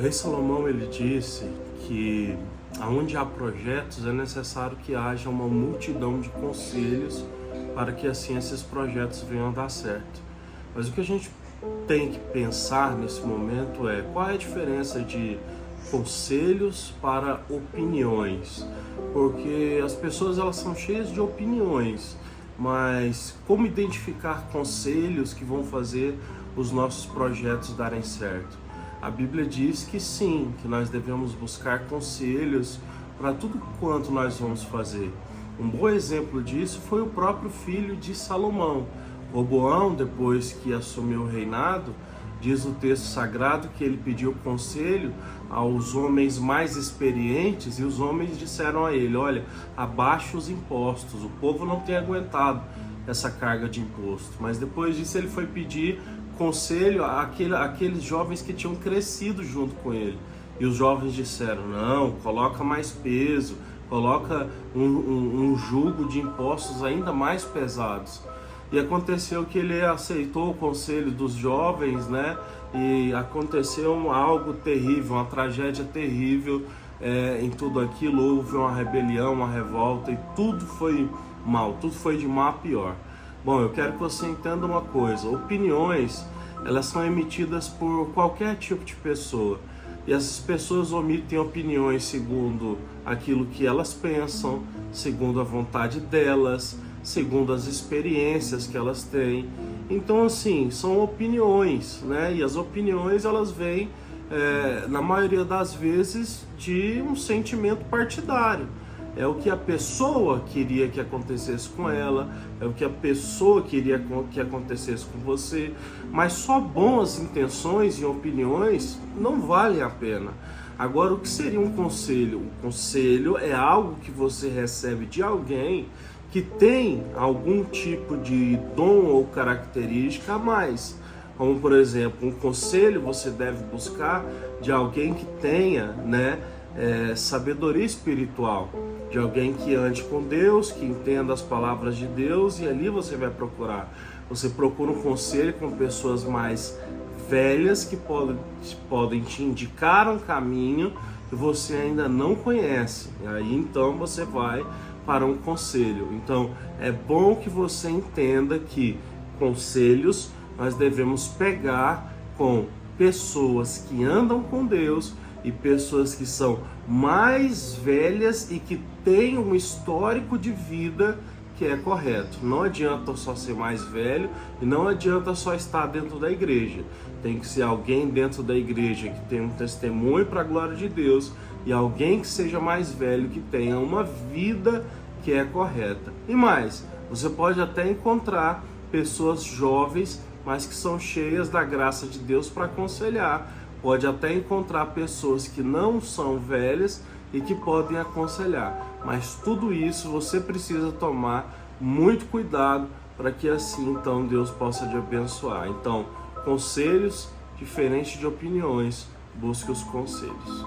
rei Salomão ele disse que aonde há projetos é necessário que haja uma multidão de conselhos para que assim esses projetos venham a dar certo. Mas o que a gente tem que pensar nesse momento é qual é a diferença de conselhos para opiniões, porque as pessoas elas são cheias de opiniões, mas como identificar conselhos que vão fazer os nossos projetos darem certo? A Bíblia diz que sim, que nós devemos buscar conselhos para tudo quanto nós vamos fazer. Um bom exemplo disso foi o próprio filho de Salomão. Roboão, depois que assumiu o reinado, diz o texto sagrado que ele pediu conselho aos homens mais experientes e os homens disseram a ele: olha, abaixa os impostos, o povo não tem aguentado essa carga de imposto. Mas depois disso ele foi pedir conselho àqueles jovens que tinham crescido junto com ele. E os jovens disseram: não, coloca mais peso, coloca um jugo de impostos ainda mais pesados. E aconteceu que ele aceitou o conselho dos jovens, né? E aconteceu algo terrível, uma tragédia terrível em tudo aquilo. Houve uma rebelião, uma revolta e tudo foi mal, tudo foi de mal a pior. Bom, eu quero que você entenda uma coisa: opiniões, elas são emitidas por qualquer tipo de pessoa. E essas pessoas omitem opiniões segundo aquilo que elas pensam, segundo a vontade delas, segundo as experiências que elas têm. Então, assim, são opiniões, né? E as opiniões, elas vêm, na maioria das vezes, de um sentimento partidário. É o que a pessoa queria que acontecesse com ela, é o que a pessoa queria que acontecesse com você, mas só boas intenções e opiniões não valem a pena. Agora, o que seria um conselho? Um conselho é algo que você recebe de alguém que tem algum tipo de dom ou característica a mais. Como, por exemplo, um conselho você deve buscar de alguém que tenha, né, sabedoria espiritual, de alguém que ande com Deus, que entenda as palavras de Deus, e ali você vai procurar. Você procura um conselho com pessoas mais velhas que podem te indicar um caminho que você ainda não conhece. E aí então você vai para um conselho. Então é bom que você entenda que conselhos nós devemos pegar com pessoas que andam com Deus e pessoas que são mais velhas e que têm um histórico de vida que é correto. Não adianta só ser mais velho e não adianta só estar dentro da igreja. Tem que ser alguém dentro da igreja que tem um testemunho para a glória de Deus e alguém que seja mais velho, que tenha uma vida que é correta. E mais, você pode até encontrar pessoas jovens, mas que são cheias da graça de Deus para aconselhar. Pode até encontrar pessoas que não são velhas e que podem aconselhar. Mas tudo isso você precisa tomar muito cuidado para que assim então Deus possa te abençoar. Então, conselhos diferentes de opiniões, busque os conselhos.